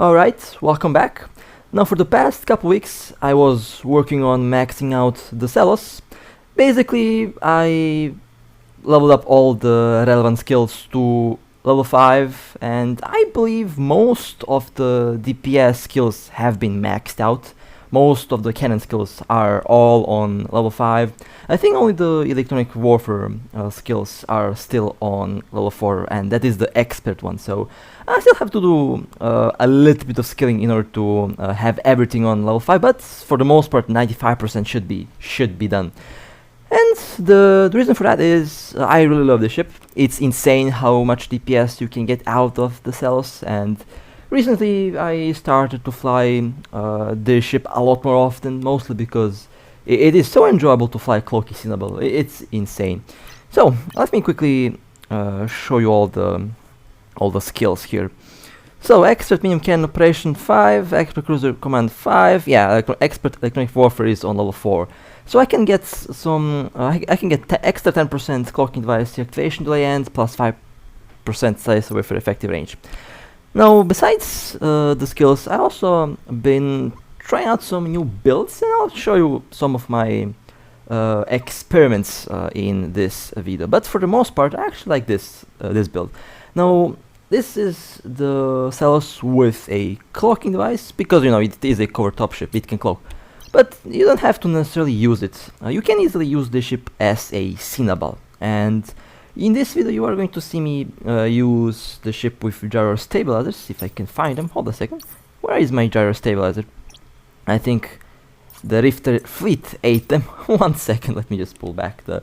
Alright, welcome back. Now for the past couple weeks I was working on maxing out the Saelos. Basically I leveled up all the relevant skills to level 5 and I believe most of the DPS skills have been maxed out. Most of the cannon skills are all on level 5. I think only the electronic warfare skills are still on level 4, and that is the expert one, so I still have to do a little bit of skilling in order to have everything on level 5, but for the most part 95% should be done. And the reason for that is I really love the ship. It's insane how much DPS you can get out of the Saelos, and recently I started to fly this ship a lot more often, mostly because it is so enjoyable to fly Cloaky Cinnabon. It's insane. So let me quickly show you all the skills here. So expert medium cannon operation 5, expert cruiser command 5. Yeah, expert electronic warfare is on level 4. So I can get some. I can get extra 10% cloaking device deactivation delay and plus 5% size with effective range. Now, besides the skills, I also been trying out some new builds, and I'll show you some of my experiments in this video. But for the most part, I actually like this build. Now, this is the Saelos with a cloaking device, because you know it is a cover top ship, it can cloak. But you don't have to necessarily use it. You can easily use the ship as a Cinnabon, and in this video you are going to see me use the ship with gyro stabilizers, if I can find them. Hold a second. Where is my gyro stabilizer? I think the Rifter fleet ate them. 1 second, let me just pull back the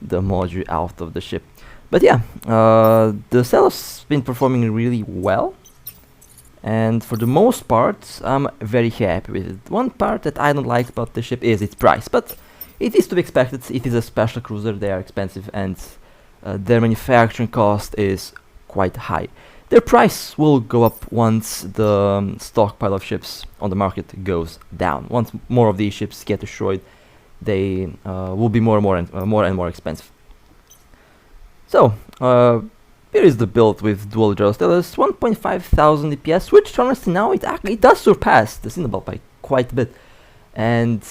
module out of the ship. But yeah, the Saelos has been performing really well, and for the most part I'm very happy with it. One part that I don't like about the ship is its price, but it is to be expected. It is a special cruiser, they are expensive, and their manufacturing cost is quite high. Their price will go up once the stockpile of ships on the market goes down. Once more of these ships get destroyed, they will be more and more expensive. So here is the build with dual gyro stabilizers, 1,500 DPS, which honestly now it does surpass the Cinnabon by quite a bit. And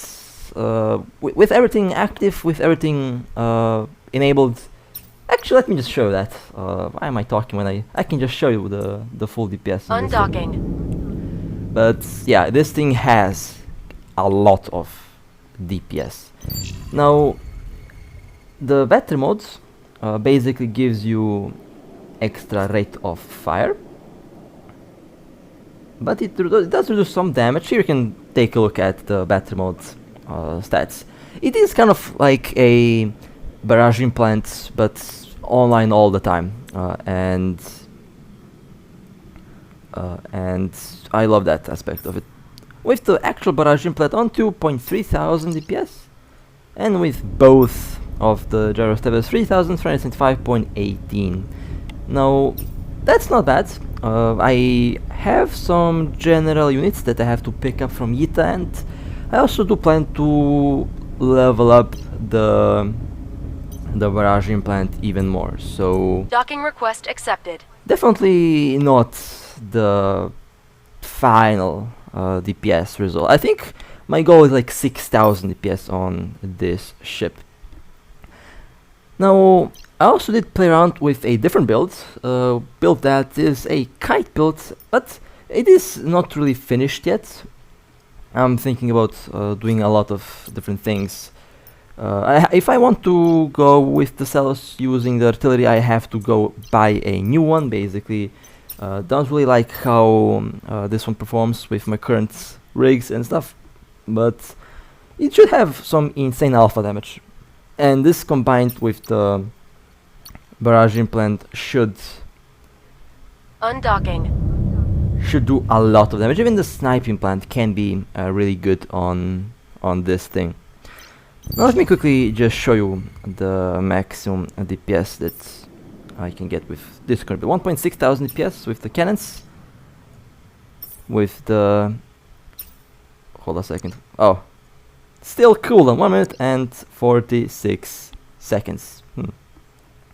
with everything active, with everything enabled. Actually, let me just show you that. Why am I talking when I can just show you the full DPS. Undocking. But yeah, this thing has a lot of DPS. Now, the battery mode basically gives you extra rate of fire, but it does reduce some damage. Here you can take a look at the battery mode stats. It is kind of like a barrage implant, but online all the time, and I love that aspect of it. With the actual barrage implant on 2,300 DPS, and with both of the gyro stabilizers 3,375.18. Now that's not bad. I have some general units that I have to pick up from Yita, and I also do plan to level up the barrage implant even more. So Docking request accepted. definitely not the final DPS result. I think my goal is like 6,000 DPS on this ship. Now, I also did play around with a different build that is a kite build, but it is not really finished yet. I'm thinking about doing a lot of different things. If I want to go with the Saelos using the artillery, I have to go buy a new one, basically. Don't really like how this one performs with my current rigs and stuff, but it should have some insane alpha damage. And this combined with the barrage implant should Undocking. do a lot of damage. Even the snipe implant can be really good on this thing. Now let me quickly just show you the maximum DPS that I can get with this current build. 1,600 DPS with the cannons. With the... hold a second. Oh. Still cool on 1 minute and 46 seconds.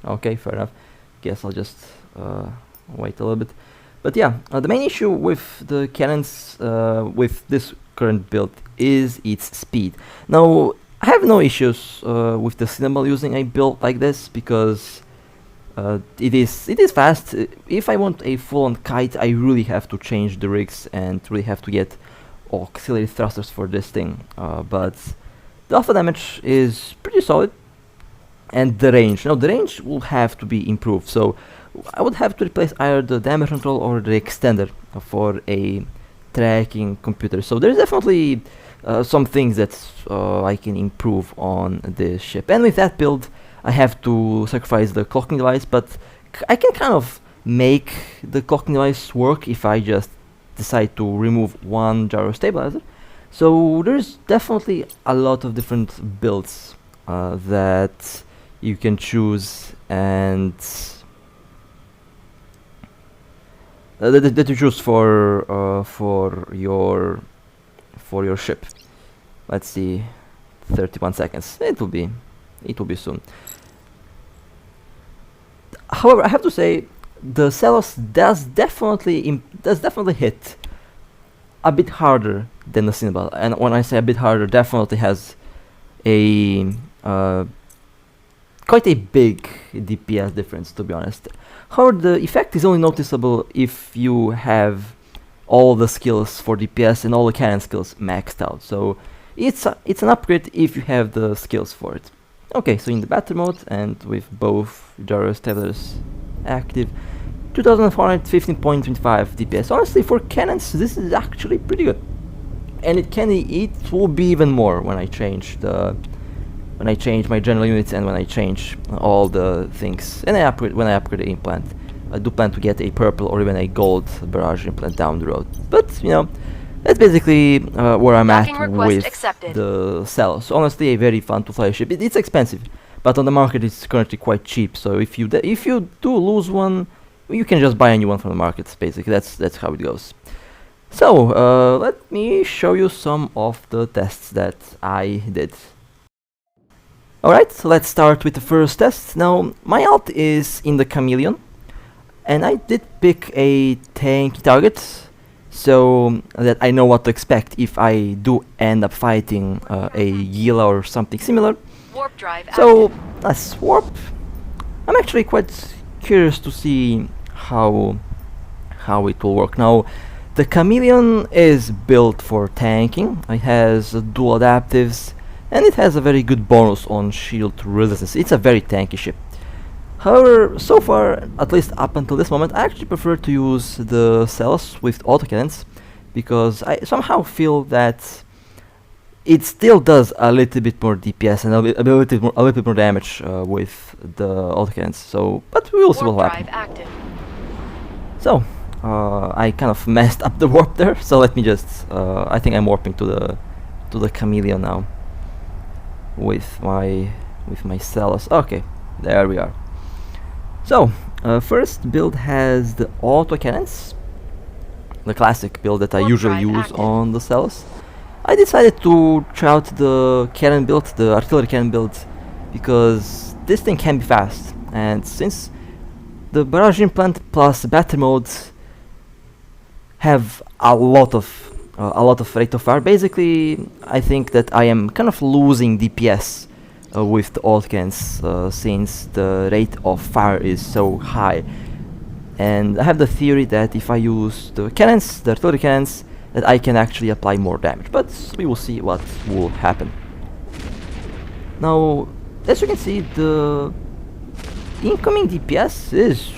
Okay, fair enough. Guess I'll just wait a little bit. But yeah, the main issue with the cannons with this current build is its speed. Now, I have no issues with the Cinnamon using a build like this because it is fast. If I want a full-on kite, I really have to change the rigs and really have to get auxiliary thrusters for this thing. But the alpha damage is pretty solid, and the range. Now the range will have to be improved. So I would have to replace either the damage control or the extender for a tracking computer. So there's definitely some things that I can improve on this ship. And with that build, I have to sacrifice the clocking device, but I can kind of make the clocking device work if I just decide to remove one gyro stabilizer. So there's definitely a lot of different builds that you can choose and that you choose for your ship. Let's see, 31 seconds. It will be soon. However, I have to say the Saelos does definitely hit a bit harder than the Cinnabal, and when I say a bit harder, definitely has a quite a big DPS difference, to be honest. However, the effect is only noticeable if you have all the skills for DPS and all the cannon skills maxed out. So it's an upgrade if you have the skills for it. Okay, so in the battle mode and with both gyro stabilizers active, 2415.25 DPS. Honestly, for cannons, this is actually pretty good, and it will be even more when I change my general units and when I change all the things. And when I upgrade the implant, I do plan to get a purple or even a gold barrage implant down the road. But you know, that's basically where I'm at with the Saelos. Honestly, a very fun to fly ship. It's expensive, but on the market it's currently quite cheap. So if you do lose one, you can just buy a new one from the market. Basically, that's how it goes. So let me show you some of the tests that I did. Alright, so let's start with the first test. Now, my alt is in the Chameleon, and I did pick a tanky target, so that I know what to expect if I do end up fighting a Gila or something similar. Warp drive so let's warp. I'm actually quite curious to see how it will work. Now, the Chameleon is built for tanking. It has dual adaptives, and it has a very good bonus on shield resistance. It's a very tanky ship. However, so far, at least up until this moment, I actually prefer to use the Saelos with autocannons, because I somehow feel that it still does a little bit more DPS and a little bit more damage with the autocannons. So, but we will see what will happen. So, I kind of messed up the warp there. So let me just. I think I'm warping to the Chameleon now with my Saelos. Okay, there we are. So, first build has the autocannons, the classic build that I usually use on the Saelos. I decided to try out the cannon build, the artillery cannon build, because this thing can be fast, and since the barrage implant plus battle modes have a lot of rate of fire, basically I think that I am kind of losing DPS with the autocannons since the rate of fire is so high. And I have the theory that if I use the cannons, the artillery cannons, that I can actually apply more damage, but we will see what will happen. Now, as you can see, the incoming DPS is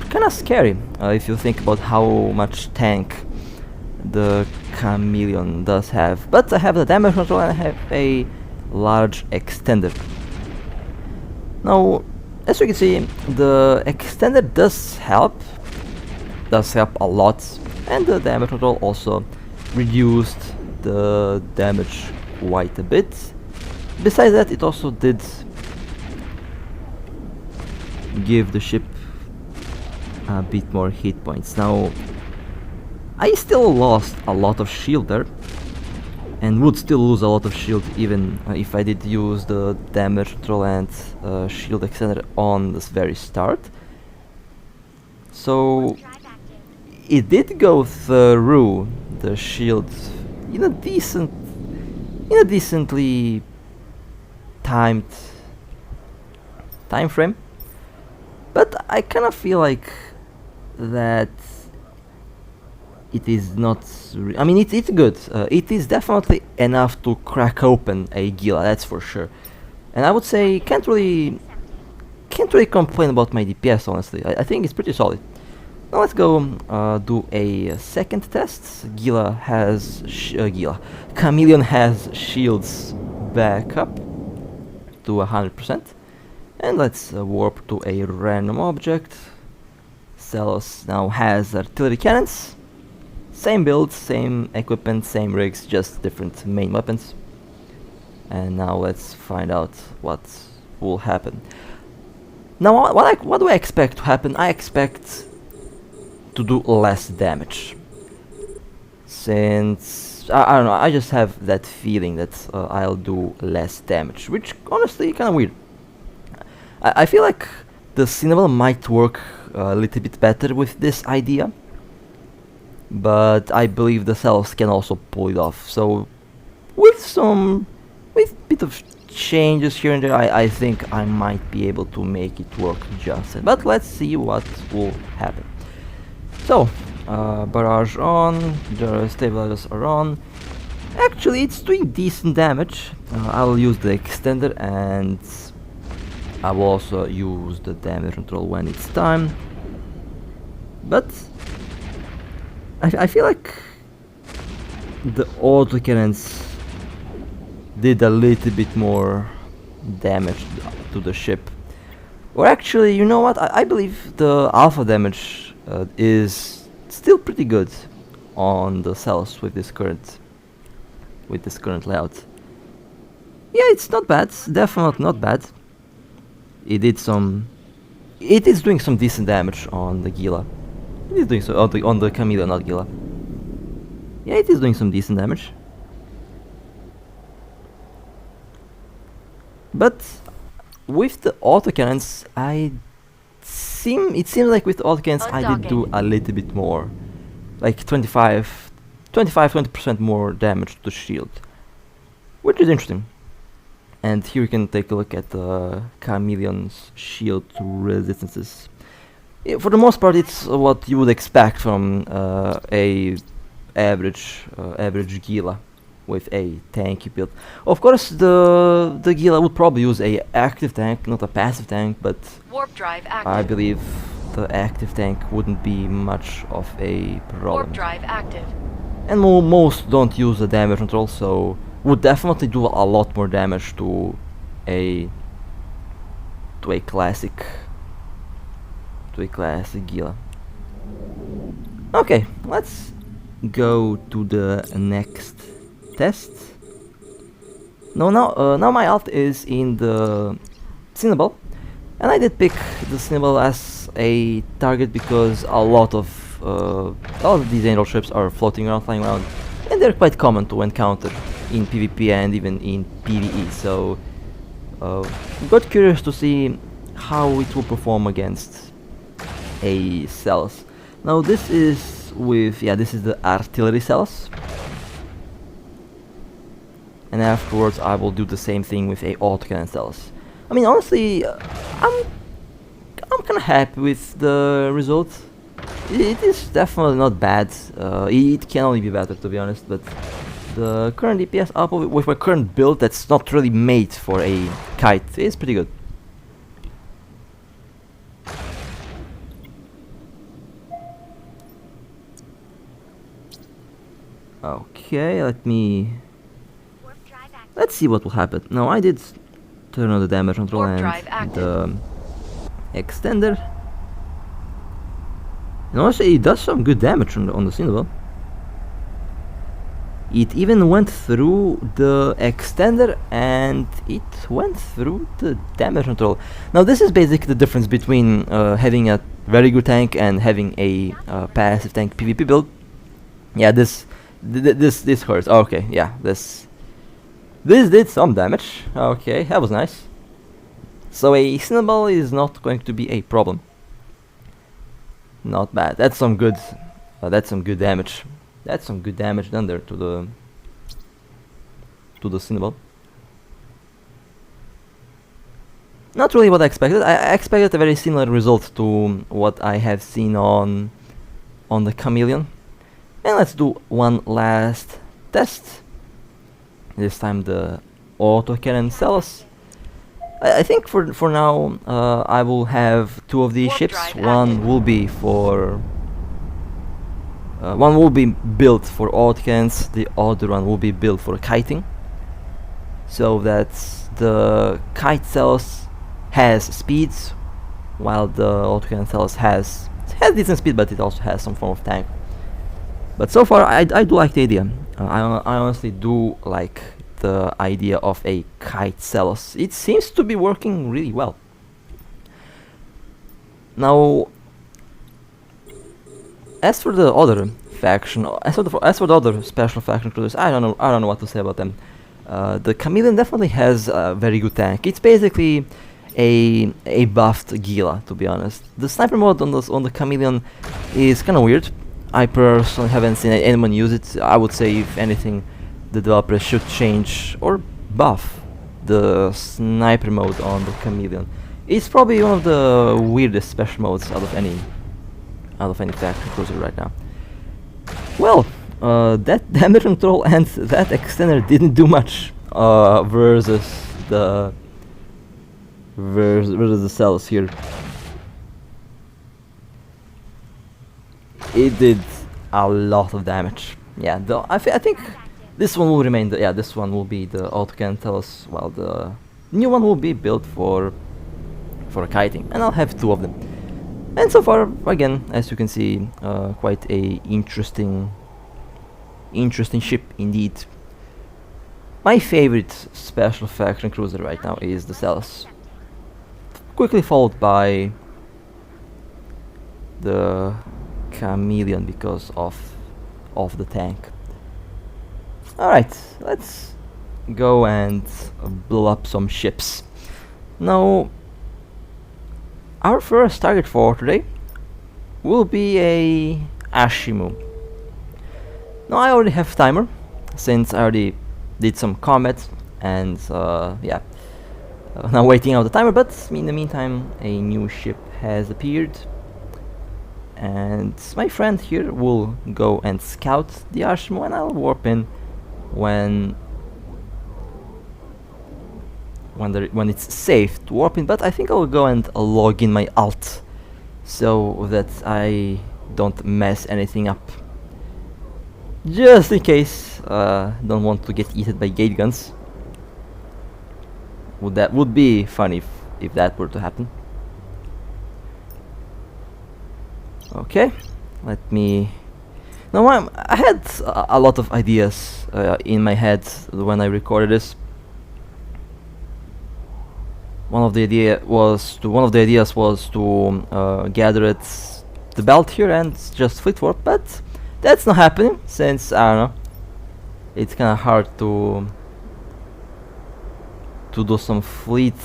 kinda scary if you think about how much tank the Chameleon does have. But I have the damage control and I have a large extender. Now, as you can see, the extender does help a lot, and the damage control also reduced the damage quite a bit. Besides that, it also did give the ship a bit more hit points. Now, I still lost a lot of shield there, and would still lose a lot of shield even if I did use the damage control and shield extender on this very start. So it did go through the shield in a decently timed time frame, but I kind of feel like that it is not. I mean, it's good. It is definitely enough to crack open a Gila, that's for sure. And I would say can't really complain about my DPS, honestly. I think it's pretty solid. Now let's go do a second test. Chameleon has shields back up to 100%. And let's warp to a random object. Saelos now has artillery cannons. Same build, same equipment, same rigs, just different main weapons. And now let's find out what will happen. Now what do I expect to happen? I expect to do less damage. Since I don't know, I just have that feeling that I'll do less damage, which honestly kind of weird. I feel like the Cinnamon might work a little bit better with this idea, but I believe the Saelos can also pull it off. So with bit of changes here and there, I think I might be able to make it work just. But let's see what will happen. So barrage on, the stabilizers are on. Actually, it's doing decent damage. I'll use the extender, and I will also use the damage control when it's time. But I feel like the autocannons did a little bit more damage to the ship. Or actually, you know what? I believe the alpha damage is still pretty good on the cells with this current layout. Yeah, it's not bad. Definitely not bad. It is doing some decent damage on the Gila. It is doing so on the Chameleon, not Gila. Yeah, it is doing some decent damage. But with the autocannons, it seems like with the autocannons I did do a little bit more, like 20% more damage to the shield, which is interesting. And here we can take a look at the Chameleon's shield resistances. For the most part, it's what you would expect from a average Gila with a tanky build. Of course, the Gila would probably use a active tank, not a passive tank, but warp drive active. I believe the active tank wouldn't be much of a problem. Warp drive active. And most don't use the damage control, so would definitely do a lot more damage to a classic Gila. Okay, let's go to the next test. Now my alt is in the Cinnabel, and I did pick the Cinnabel as a target because a lot of these angel ships are floating around, flying around, and they're quite common to encounter in PvP and even in PvE. So got curious to see how it will perform against a Saelos. Now this is the artillery Saelos, and afterwards I will do the same thing with a autocannon Saelos. I mean, honestly, I'm kind of happy with the result. It is definitely not bad. It can only be better, to be honest, but the current DPS up with my current build that's not really made for a kite is pretty good. Okay, let's see what will happen. Now I did turn on the damage control and the extender. And honestly, it does some good damage on the Cinnabel. It even went through the extender and it went through the damage control. Now this is basically the difference between having a very good tank and having a passive tank PvP build. Yeah, this hurts. Okay, yeah, this did some damage. Okay, that was nice. So a Cinnabel is not going to be a problem. Not bad. That's some good That's some good damage. That's some good damage done there to the Cinnabon. Not really what I expected. I expected a very similar result to what I have seen on the Chameleon. And let's do one last test. This time the autocannon Saelos. I think for now I will have two of these Warp ships. drive One active. will be for one will be built for autocannons. The other one will be built for kiting. So that the kite Saelos has speeds, while the autocannon Saelos has decent speed, but it also has some form of tank. But so far, I do like the idea. I honestly do like the idea of a kite Saelos. It seems to be working really well. Now, as for the other faction, as for the other special faction cruisers, I don't know what to say about them. The Chameleon definitely has a very good tank. It's basically a buffed Gila, to be honest. The sniper mode on the Chameleon is kind of weird. I personally haven't seen anyone use it. I would say, if anything, the developers should change or buff the sniper mode on the Chameleon. It's probably one of the weirdest special modes out of any faction cruiser right now. Well, that damage control and that extender didn't do much versus the Saelos here. It did a lot of damage. Yeah, I think this one will remain. This one will be the autocannon Saelos, while the new one will be built for kiting, and I'll have two of them. And so far, again, as you can see, quite a interesting ship indeed. My favorite special faction cruiser right now is the Saelos, quickly followed by the Chameleon because of the tank. Alright, let's go and blow up some ships. Now, our first target for today will be a Ashimuu. Now, I already have timer, since I already did some combat, and now waiting out the timer, but in the meantime a new ship has appeared, and my friend here will go and scout the Ashimuu, and I'll warp in when it's safe to warp in. But I think I'll go and log in my alt so that I don't mess anything up, just in case. Don't want to get eaten by gate guns. Would be funny if that were to happen. Okay, let me. Now I had a lot of ideas in my head when I recorded this. One of the ideas was to gather at the belt here and just fleet warp, but that's not happening, since I don't know, it's kind of hard to do some fleet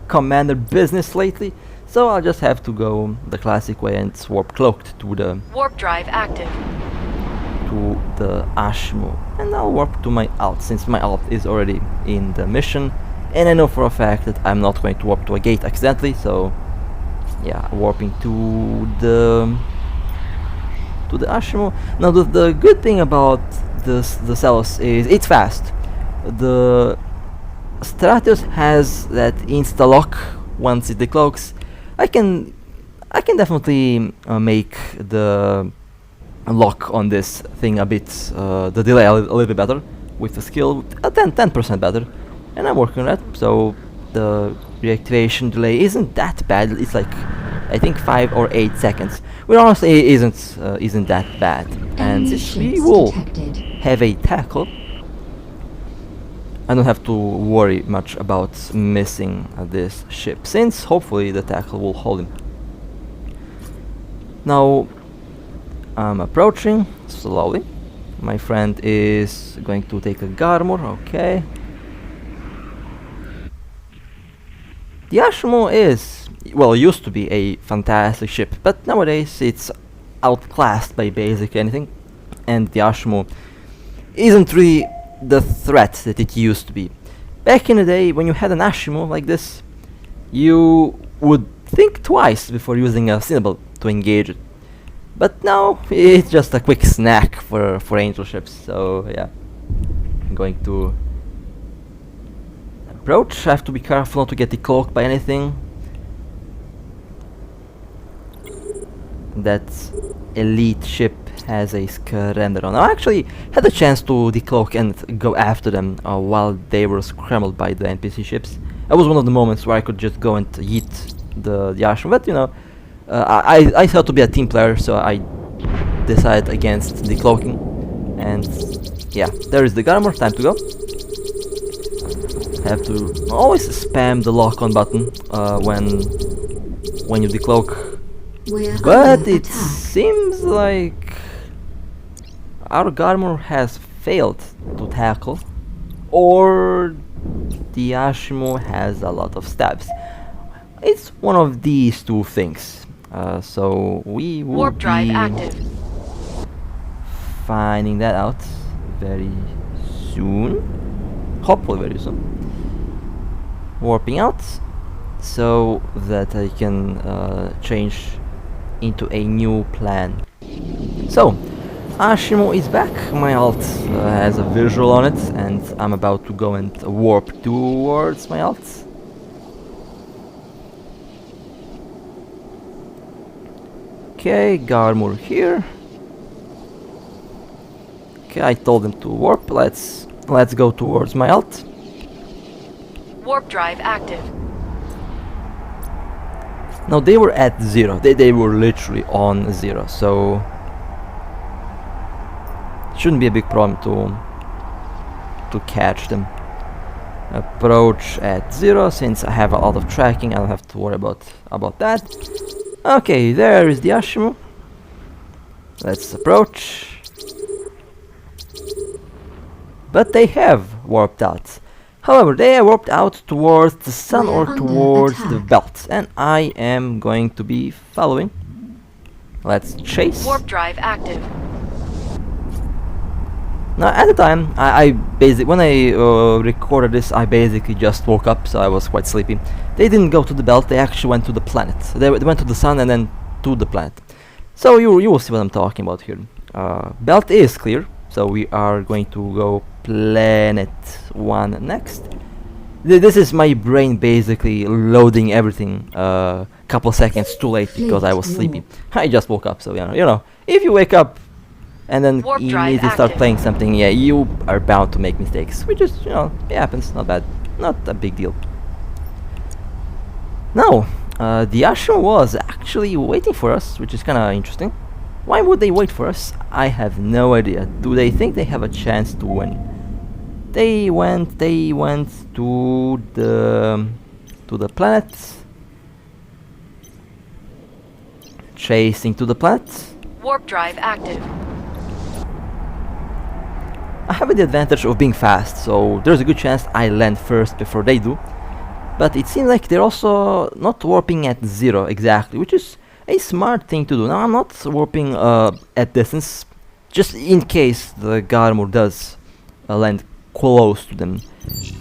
commander business lately. So I'll just have to go the classic way and warp cloaked to the Warp drive active. Ashimuu, and I'll warp to my alt, since my alt is already in the mission, and I know for a fact that I'm not going to warp to a gate accidentally. So yeah, warping to the Ashimuu. Now the good thing about the Saelos is it's fast. The Stratos has that insta lock once it decloaks. I can definitely make the lock on this thing a bit, the delay a little bit better with the skill, 10% better, and I'm working on that. So the reactivation delay isn't that bad. It's like, I think 5 or 8 seconds, which honestly isn't that bad. And since we will have a tackle, I don't have to worry much about missing this ship, since hopefully the tackle will hold him. Now I'm approaching slowly. My friend is going to take a Garmor. Okay. The Ashimuu used to be a fantastic ship, but nowadays it's outclassed by basically anything, and the Ashimuu isn't really the threat that it used to be. Back in the day, when you had an Ashimuu like this, you would think twice before using a Cinnabel to engage it. But now, it's just a quick snack for angel ships, so yeah. I'm going to approach. I have to be careful not to get decloaked by anything. That elite ship has a surrender on. I actually had a chance to decloak and go after them while they were scrambled by the NPC ships. That was one of the moments where I could just go and yeet the Ashimuu, but you know, I thought to be a team player, so I decided against decloaking. And yeah, there is the Garmor, time to go. Have to always spam the lock-on button when you decloak. But it seems like our Garmor has failed to tackle, or the Ashimuu has a lot of stabs. It's one of these two things. So we will Warp drive be active. finding that out very soon. Hopefully very soon. Warping out so that I can change into a new plan. So, Ashimuu is back. My alt has a visual on it, and I'm about to go and warp towards my alt. Okay, Garmor here. Okay, I told him to warp. Let's go towards my alt. Warp drive active. Now they were at 0. They were literally on 0, so shouldn't be a big problem to catch them. Approach at 0. Since I have a lot of tracking, I don't have to worry about that. Okay, there is the Ashimuu. Let's approach. But they have warped out. However, they have warped out towards the sun or towards the belt, and I am going to be following. Let's chase. Warp drive active. Now, at the time, I basically, when I recorded this, I basically just woke up, so I was quite sleepy. They didn't go to the belt; they actually went to the planet. They went to the sun and then to the planet. So you will see what I'm talking about here. Belt is clear, so we are going to go planet 1 next. This is my brain basically loading everything a couple seconds too late because I was sleepy. I just woke up, so you know, if you wake up and then Warp drive immediately start active. playing something, yeah, you are bound to make mistakes, which is, you know, it happens, not bad, not a big deal. Now, the Ashimuu was actually waiting for us, which is kind of interesting. Why would they wait for us? I have no idea. Do they think they have a chance to win? They went to the planet. Chasing to the planet. Warp drive active. I have the advantage of being fast, so there's a good chance I land first before they do. But it seems like they're also not warping at 0 exactly, which is a smart thing to do. Now I'm not warping at distance, just in case the Garmor does land close to them.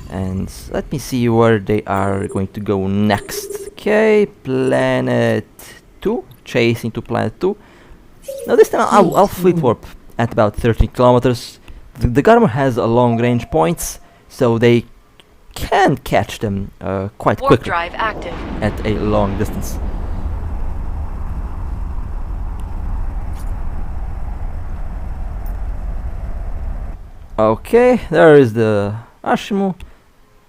And let me see where they are going to go next. Okay, planet 2, chasing to planet 2. Now this time I'll fleet warp at about 13 kilometers. The Garmor has a long range points, so they can catch them quite Warp quickly drive active. at a long distance. Okay, there is the Ashimuu.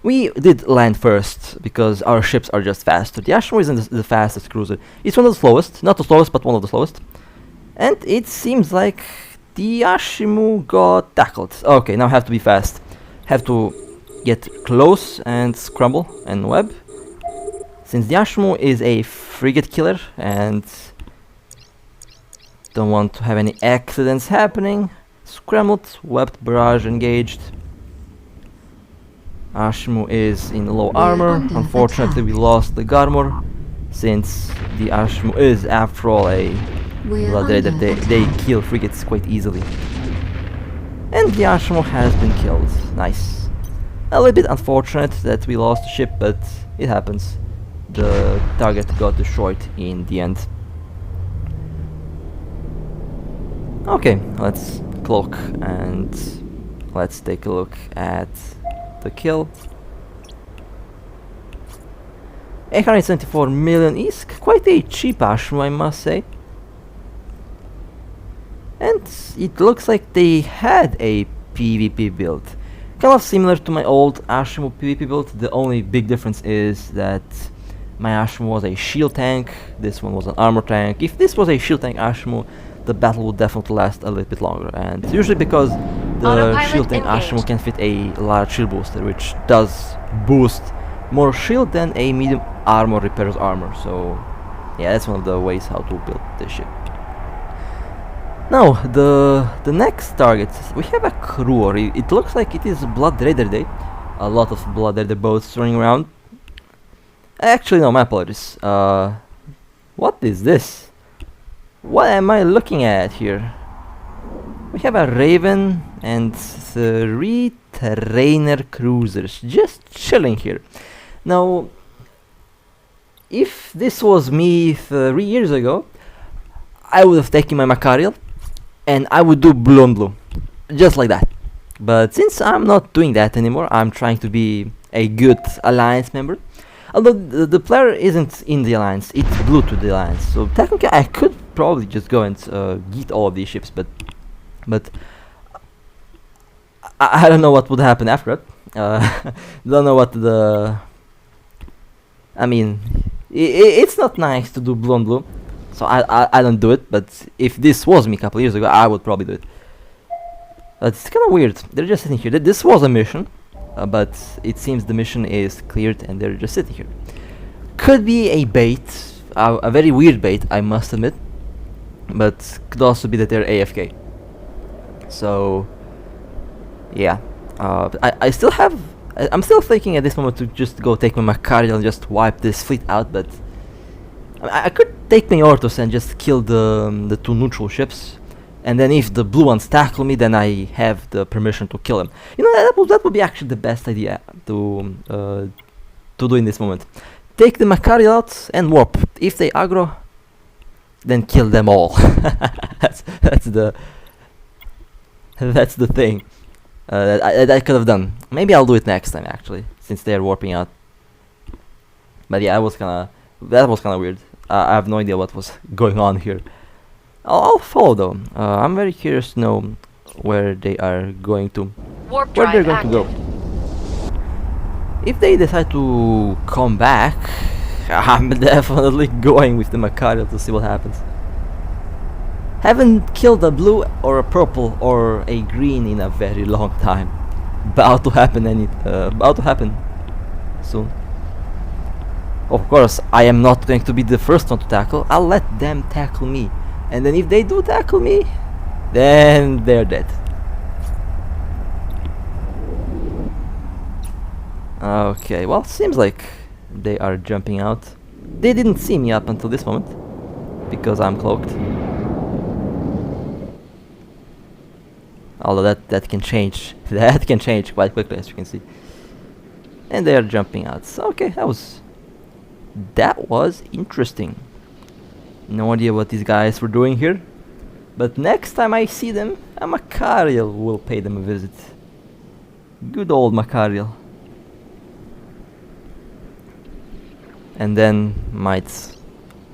We did land first because our ships are just faster. The Ashimuu isn't the fastest cruiser. It's one of the slowest, not the slowest, but one of the slowest. And it seems like the Ashimuu got tackled. Okay, now I have to be fast. Have to get close and scramble and web. Since the Ashimuu is a frigate killer and don't want to have any accidents happening. Scrambled, webbed, barrage engaged. Ashimuu is in low armor. Unfortunately, we lost the Garmor, since the Ashimuu is, after all, a Blood Raider, they kill frigates quite easily. And the Ashimuu has been killed. Nice. A little bit unfortunate that we lost the ship, but it happens. The target got destroyed in the end. Okay, let's cloak and let's take a look at the kill. 874 million is quite a cheap Ashimuu, I must say. And it looks like they had a PvP build. Kind of similar to my old Ashimuu PvP build. The only big difference is that my Ashimuu was a shield tank, this one was an armor tank. If this was a shield tank Ashimuu, the battle would definitely last a little bit longer. And usually because the Autopilot shield tank engaged. Ashimuu can fit a large shield booster, which does boost more shield than a medium armor repairs armor. So yeah, that's one of the ways how to build this ship. Now the next target, we have a Cruor. It looks like it is Blood Raider Day. A lot of Blood Raider boats running around. Actually no, my apologies. What is this? What am I looking at here? We have a Raven and 3 trainer cruisers just chilling here. Now, if this was me 3 years ago, I would have taken my Macariel and I would do blue on blue, just like that. But since I'm not doing that anymore, I'm trying to be a good alliance member. Although the player isn't in the alliance, it's blue to the alliance. So technically I could probably just go and get all of these ships, but I don't know what would happen after that. Don't know what the... I mean, it's not nice to do blue on blue, so I don't do it. But if this was me a couple years ago, I would probably do it. But it's kind of weird. They're just sitting here. This was a mission, but it seems the mission is cleared and they're just sitting here. Could be a bait, a very weird bait, I must admit. But could also be that they're AFK. So yeah, I still have. I'm still thinking at this moment to just go take my Macariel and just wipe this fleet out, but I could take my Ortos and just kill the 2 neutral ships, and then if the blue ones tackle me, then I have the permission to kill them. You know, that would be actually the best idea to do in this moment. Take the Macariel out and warp. If they aggro, then kill them all. that's the thing. That I could have done. Maybe I'll do it next time actually, since they are warping out. But yeah, that was kind of weird. I have no idea what was going on here. I'll follow though. I'm very curious to know where they are going to. Warp Where they're drive going active. to go. If they decide to come back, I'm definitely going with the Macariel to see what happens. Haven't killed a blue or a purple or a green in a very long time. About to happen soon. Of course, I am not going to be the first one to tackle. I'll let them tackle me, and then if they do tackle me, then they're dead. Okay, well, seems like they are jumping out. They didn't see me up until this moment because I'm cloaked. Although that can change. That can change quite quickly, as you can see. And they are jumping out. So, okay, that was interesting. No idea what these guys were doing here. But next time I see them, a Macariel will pay them a visit. Good old Macariel. And then might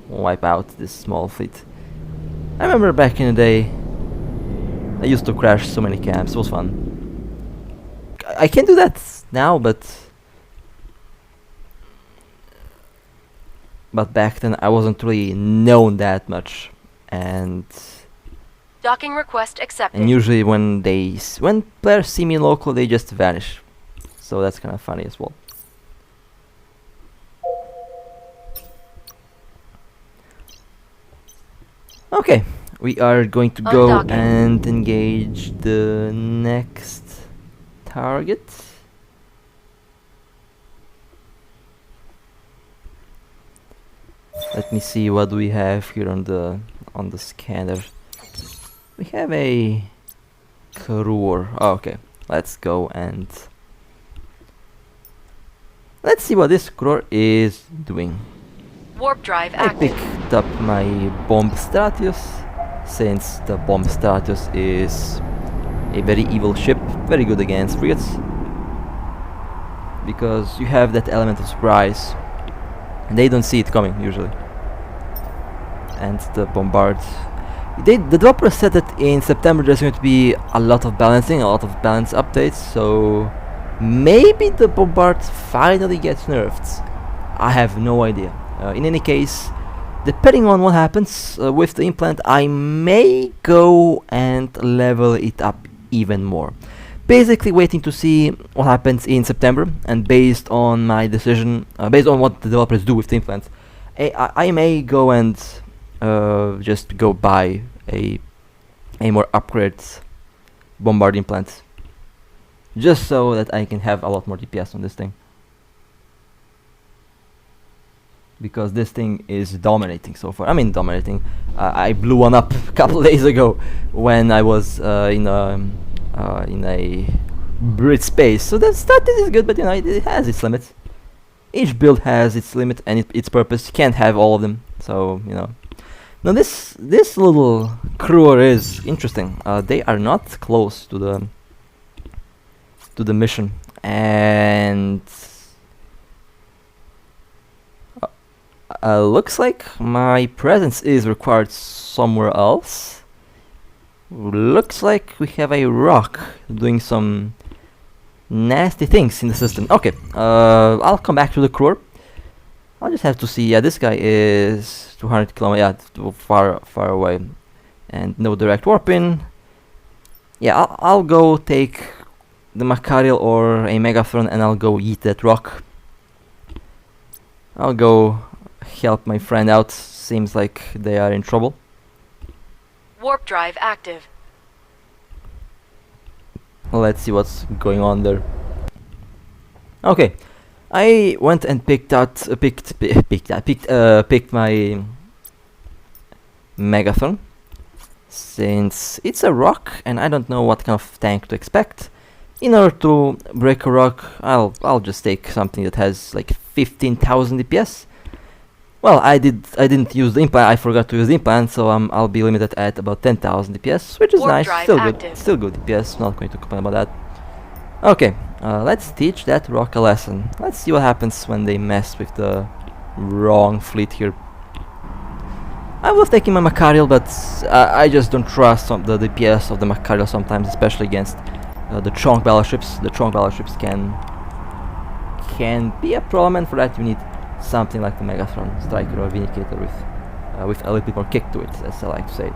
wipe out this small fleet. I remember back in the day, I used to crash so many camps. It was fun. I can do that now, but back then I wasn't really known that much, and Docking request accepted. usually when players see me local, they just vanish. So that's kind of funny as well. Okay. We are going to go Undocking. and engage the next target. Let me see what we have here on on the scanner. We have a Cruor. Oh, okay, let's go and let's see what this Cruor is doing. Warp drive I active. picked up my bomb Stratius, since the bomb Stratius is a very evil ship, very good against frigates, because you have that element of surprise. And they don't see it coming usually. And the bombard. The developer said that in September there's going to be a lot of balancing, a lot of balance updates, so maybe the bombard finally gets nerfed. I have no idea. In any case, depending on what happens with the implant, I may go and level it up even more. Basically waiting to see what happens in September, and based on my decision, based on what the developers do with the implant, I may go and just go buy a more upgraded bombard implant, just so that I can have a lot more DPS on this thing, because this thing is dominating so far. I mean, dominating. I blew one up a couple days ago when I was in a Brit space, so that is good, but you know, it has its limits. Each build has its limit and its purpose. You can't have all of them, so you know. Now this little Cruor is interesting. They are not close to the mission, and looks like my presence is required somewhere else. Looks like we have a Rook doing some nasty things in the system. Okay, I'll come back to the Cruor. I'll just have to see. Yeah, this guy is 200 kilometers. Yeah, too far away, and no direct warp in. Yeah, I'll go take the Macarial or a Megatron, and I'll go eat that rock. I'll go help my friend out. Seems like they are in trouble. Warp drive active. Let's see what's going on there. Okay, I went and picked my Megathon, since it's a rock and I don't know what kind of tank to expect. In order to break a rock, I'll just take something that has like 15,000 DPS. Well, I didn't use the implant. I forgot to use the implant, so I'll be limited at about 10,000 DPS, which is Warp nice. drive Still active. good. Still good DPS. Not going to complain about that. Okay, let's teach that rock a lesson. Let's see what happens when they mess with the wrong fleet here. I was taking my Macarial, but I just don't trust the DPS of the Macarial sometimes, especially against the trunk battleships. The trunk battleships can be a problem, and for that you need something like the Megatron Striker or Vindicator with a little bit more kick to it, as I like to say.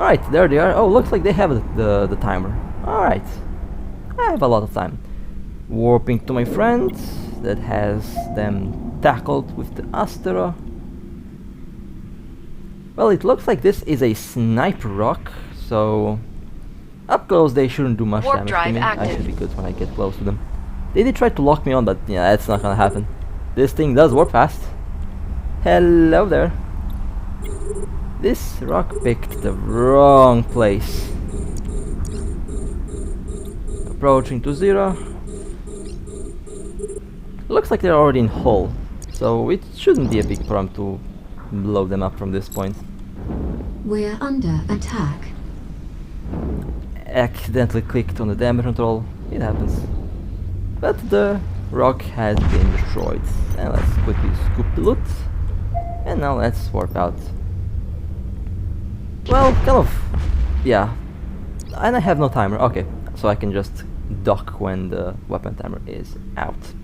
Alright, there they are. Oh, looks like they have the timer. Alright, I have a lot of time. Warping to my friend that has them tackled with the Astera. Well, it looks like this is a sniper rock, so up close they shouldn't do much Warp damage to me. drive I should active. be good when I get close to them. They did try to lock me on, but yeah, that's not gonna happen. This thing does warp fast. Hello there. This rock picked the wrong place. Approaching to 0. Looks like they're already in hull, so it shouldn't be a big problem to blow them up from this point. We're under attack. Accidentally clicked on the damage control. It happens. But the rock has been destroyed. And let's quickly scoop the loot. And now let's warp out. Well, kind of, yeah. And I have no timer. Okay, so I can just dock when the weapon timer is out.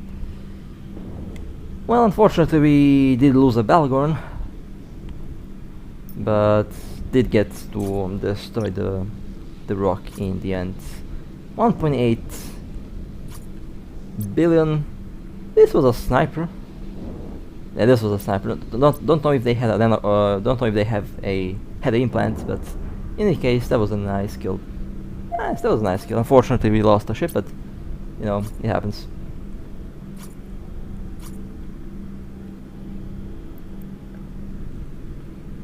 Well, unfortunately we did lose a Balgorn, but did get to destroy the rock in the end. 1.8 billion. This was a sniper. Yeah, this was a sniper. Don't know if they had a don't know if they had an implant, but in any case, that was a nice kill. That was a nice kill. Unfortunately, we lost the ship, but you know, it happens.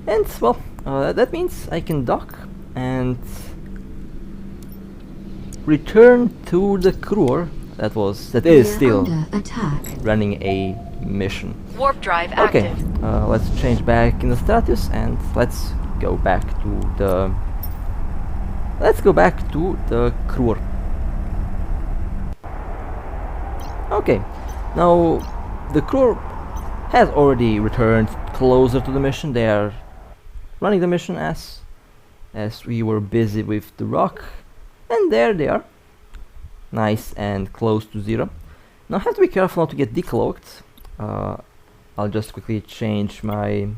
And well, that means I can dock and return to the Cruor that is We're still under attack. running a mission. Warp drive Okay, active. let's change back in the status and let's go back to the Cruor. Okay, now the Cruor has already returned closer to the mission. They are running the mission as we were busy with the rock, and there they are, nice and close to 0. Now I have to be careful not to get decloaked. I'll just quickly change my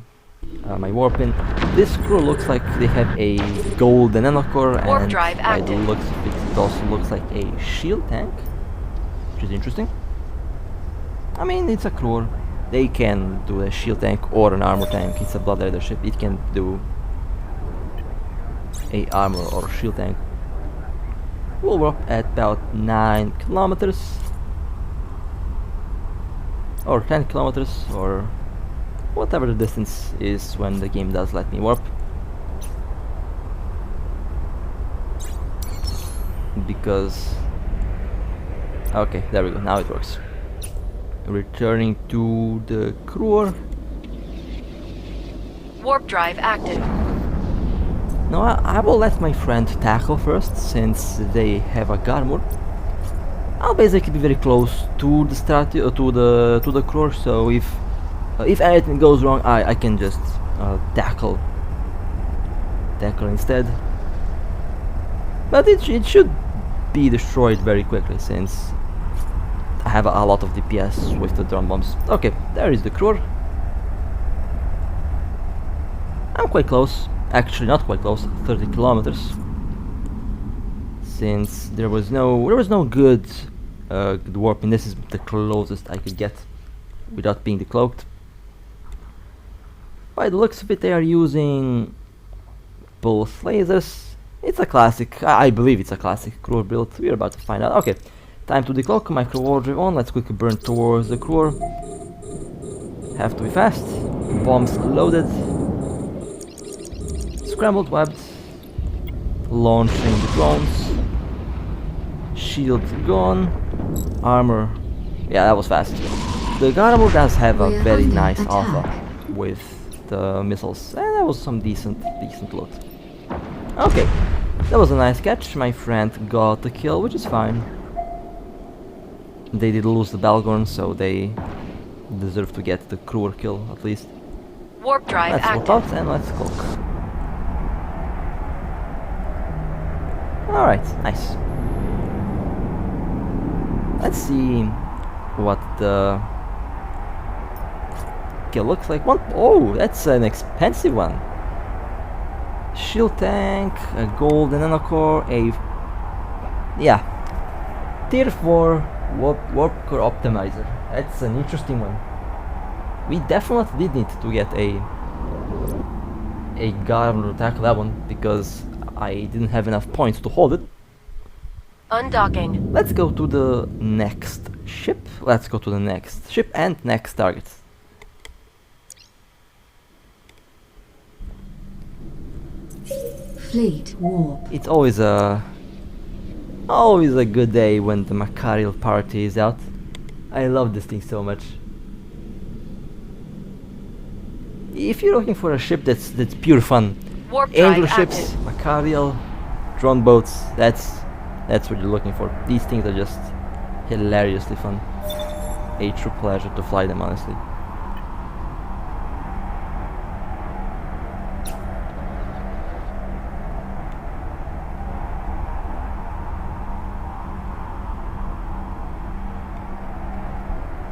my warp in. This Cruor looks like they have a golden nanocore, Warp and drive by the active. looks of it, it also looks like a shield tank, which is interesting. I mean, it's a Cruor. They can do a shield tank or an armor tank. It's a blood raider ship. It can do a armor or shield tank. We'll warp at about 9 kilometers or 10 kilometers or whatever the distance is when the game does let me warp, because okay, there we go, now it works. Returning to the Cruor. Warp drive active. Now I will let my friend tackle first, since they have a Garmur. I'll basically be very close to the to the Cruor, so if anything goes wrong, I can just tackle instead. But it should be destroyed very quickly, since I have a lot of DPS with the drum bombs. Okay, there is the Cruor. I'm quite close. Actually, not quite close. 30 kilometers. Since there was no good good warping. This is the closest I could get without being decloaked. By the looks of it, they are using both lasers. It's a classic. I believe it's a classic Cruor build. We're about to find out. Okay, time to decloak. Micro wardrobe on. Let's quickly burn towards the Cruor. Have to be fast. Bombs loaded. Scrambled webs. Launching the drones. Shield gone. Armor. Yeah, that was fast. The Garmur does have a We're very under nice attack. alpha with the missiles, and that was some decent loot. Okay, that was a nice catch. My friend got the kill, which is fine. They did lose the Balgorn, so they deserve to get the Cruor kill at least. Warp drive Let's active. swap out and let's cloak. Alright, nice. Let's see what the kill looks like. Oh, that's an expensive one. Shield tank, a golden nanocore, yeah, tier 4 warp core optimizer. That's an interesting one. We definitely did need to get a Garmur to tackle that one, because I didn't have enough points to hold it. Undocking. Let's go to the next ship. Let's go to the next ship and next target. Fleet warp. It's always a good day when the Macarial party is out. I love this thing so much. If you're looking for a ship that's pure fun, Warp drive angler ships, active. Macarial, drone boats, that's what you're looking for. These things are just hilariously fun. A true pleasure to fly them, honestly.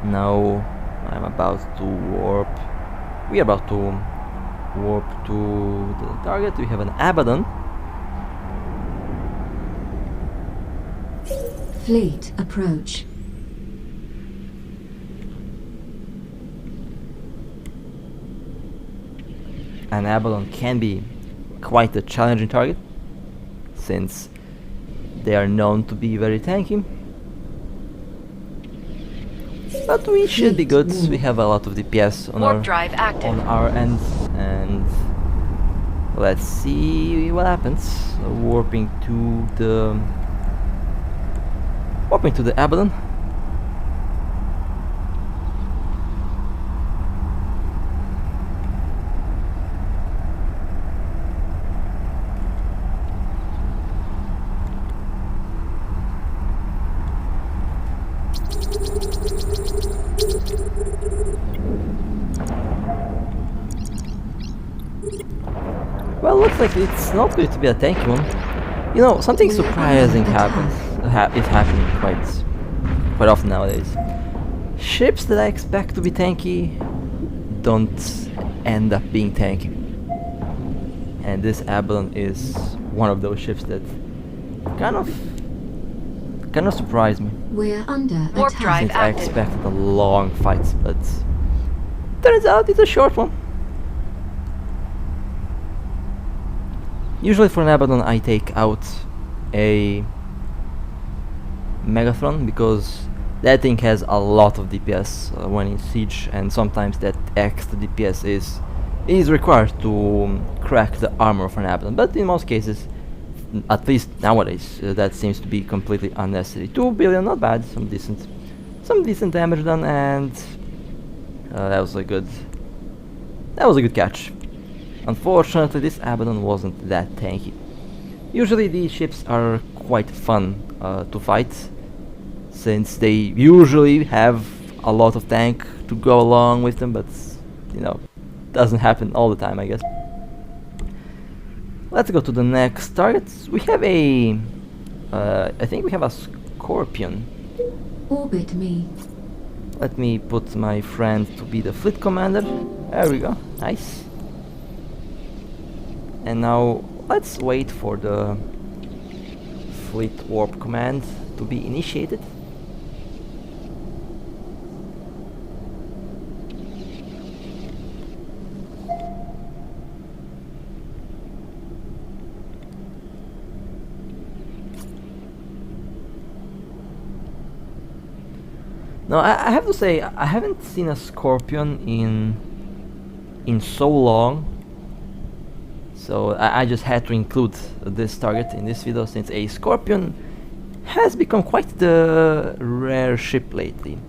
Now I'm about to warp. We are about to warp to the target. We have an Abaddon. Fleet approach. An Abaddon can be quite a challenging target, since they are known to be very tanky. But we should be good. We have a lot of DPS on Warp drive active. our end, and Let's see what happens. Warping to the Abaddon. Well, looks like it's not going to be a tanky one. You know, something surprising happens. Is happening quite often nowadays. Ships that I expect to be tanky don't end up being tanky. And this Abaddon is one of those ships that kind of surprised me. We're under Warp attack. drive Since I active. expected a long fight, but turns out it's a short one. Usually for an Abaddon I take out a Megatron because that thing has a lot of DPS when in siege, and sometimes that extra DPS is required to crack the armor of an Abaddon, but in most cases, at least nowadays, that seems to be completely unnecessary. 2 billion, not bad, some decent damage done, and that was a good catch. Unfortunately, this Abaddon wasn't that tanky. Usually these ships are quite fun to fight, since they usually have a lot of tank to go along with them, but you know, doesn't happen all the time, I guess. Let's go to the next target. We have I think we have a Scorpion. Orbit me. Let me put my friend to be the fleet commander. There we go, nice. And now let's wait for the fleet warp command to be initiated. Now I have to say I haven't seen a Scorpion in so long. So I just had to include this target in this video, since a Scorpion has become quite the rare ship lately.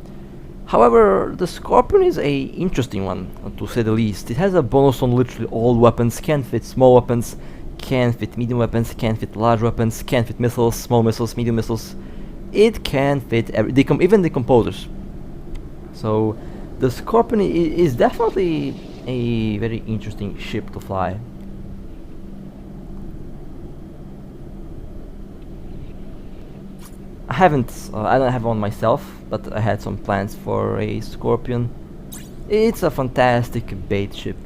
However, the Scorpion is a interesting one, to say the least. It has a bonus on literally all weapons, can fit small weapons, can fit medium weapons, can fit large weapons, can fit missiles, small missiles, medium missiles. It can fit even decomposers. So the Scorpion is definitely a very interesting ship to fly. I don't have one myself, but I had some plans for a Scorpion. It's a fantastic bait ship.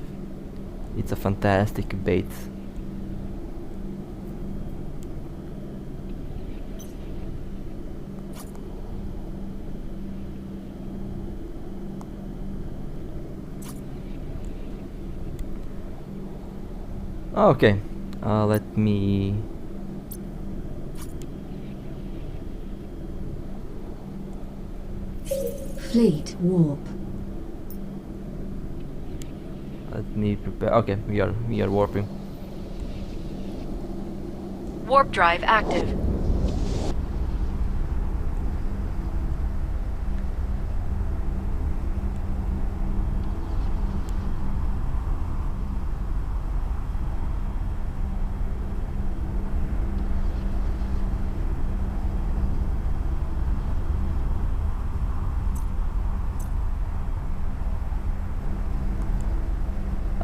It's a fantastic bait. Okay, let me... Fleet warp. Let me prepare. Okay, we are warping. Warp drive active.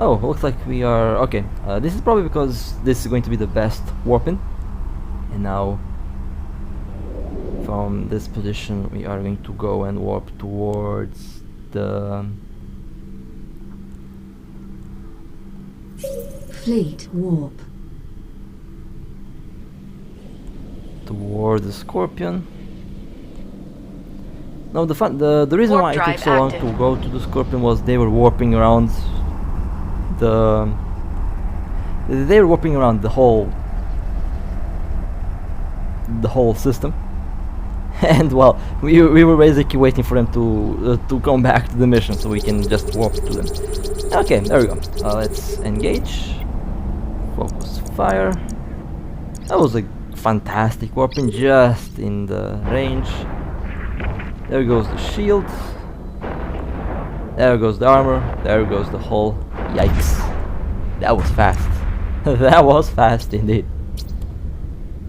Oh, looks like we are... okay, this is probably because this is going to be the best warping. And now, from this position, we are going to go and warp towards the... Fleet warp. towards the Scorpion. No, the reason Warp why it took drive so long active. to go to the Scorpion was they were warping around the... They were warping around the whole system. And well, we were basically waiting for them to come back to the mission so we can just warp to them. Okay, there we go. Let's engage. focus fire. That was a fantastic warping just in the range. There goes the shield. There goes the armor. There goes the hull. Yikes. That was fast. That was fast indeed.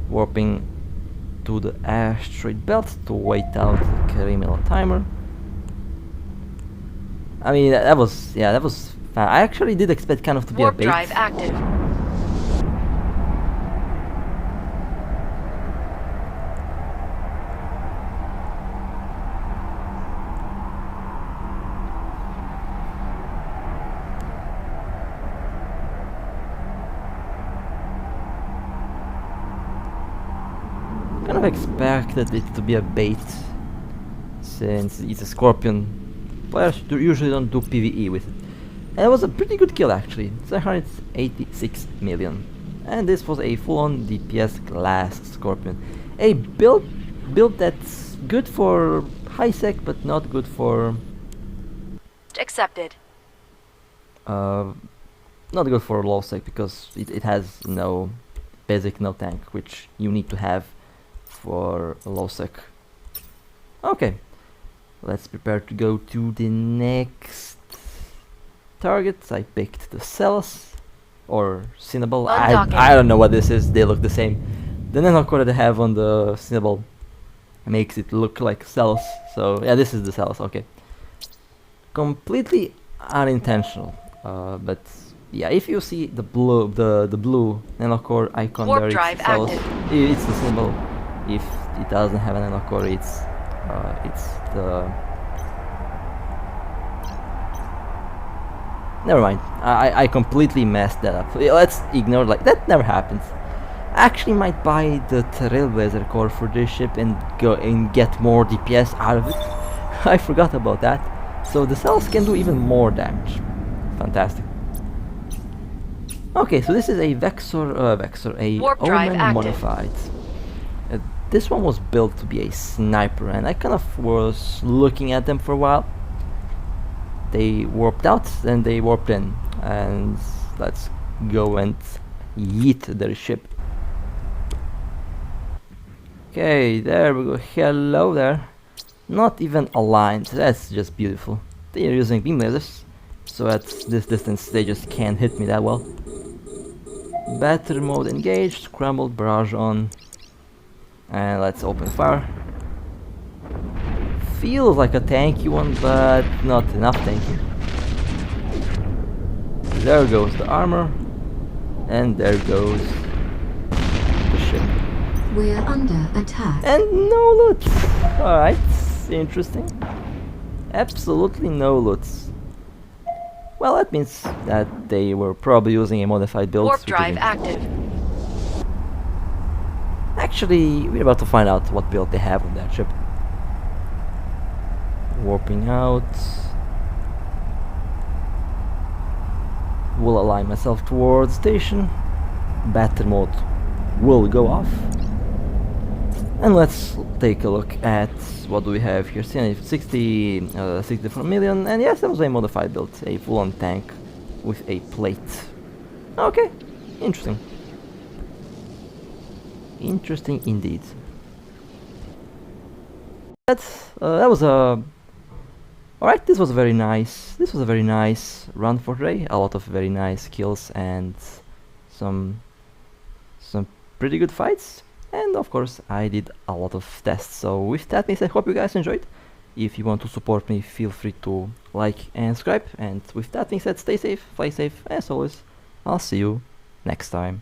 Warping to the asteroid belt to wait out the criminal timer. I mean, that was, yeah, that was I actually did expect kind of to be a Warp bait. drive active. Kind of expected it to be a bait, since it's a scorpion. Players usually don't do PvE with it. And it was a pretty good kill actually, 786 million. And this was a full-on DPS class scorpion. A build that's good for high sec but not good for Accepted. not good for low sec, because it has no tank, which you need to have for low sec. Okay, let's prepare to go to the next target. I picked the Saelos or Cinnabal. I don't know what this is. They look the same. The nanocore that I have on the Cinnabal makes it look like Saelos. So yeah, this is the Saelos. Okay, completely unintentional. But yeah, if you see the blue nanocore icon Warp there, drive it's Saelos. active. It's the symbol. If it doesn't have a nanocore, it's the. Never mind. I completely messed that up. Let's ignore, like, that never happens. I actually might buy the Trailblazer core for this ship and go and get more DPS out of it. I forgot about that. So the cells can do even more damage. Fantastic. Okay, so this is a Vexor, a Warp drive Omen active. modified. This one was built to be a sniper, and I kind of was looking at them for a while. They warped out, then they warped in, and let's go and yeet their ship. Okay, there we go. Hello there. Not even aligned. That's just beautiful. They are using beam lasers, so at this distance they just can't hit me that well. Battery mode engaged, scrambled, barrage on, and let's open fire. Feels like a tanky one, but not enough tanky. There goes the armor, and there goes the ship. We're under attack. And no loot. Alright, interesting. Absolutely no loot. Well, that means that they were probably using a modified build. Warp drive active. Actually, we're about to find out what build they have on that ship. Warping out. Will align myself towards station. Battle mode will go off. And let's take a look at what do we have here. 64 million, and yes, that was a modified build, a full-on tank with a plate. Okay, interesting. Interesting indeed. That was a. Alright, this was a very nice. This was a very nice run for today. A lot of very nice kills and some pretty good fights. And of course, I did a lot of tests. So with that means I hope you guys enjoyed. If you want to support me, feel free to like and subscribe. And with that being said, stay safe, fly safe. As always, I'll see you next time.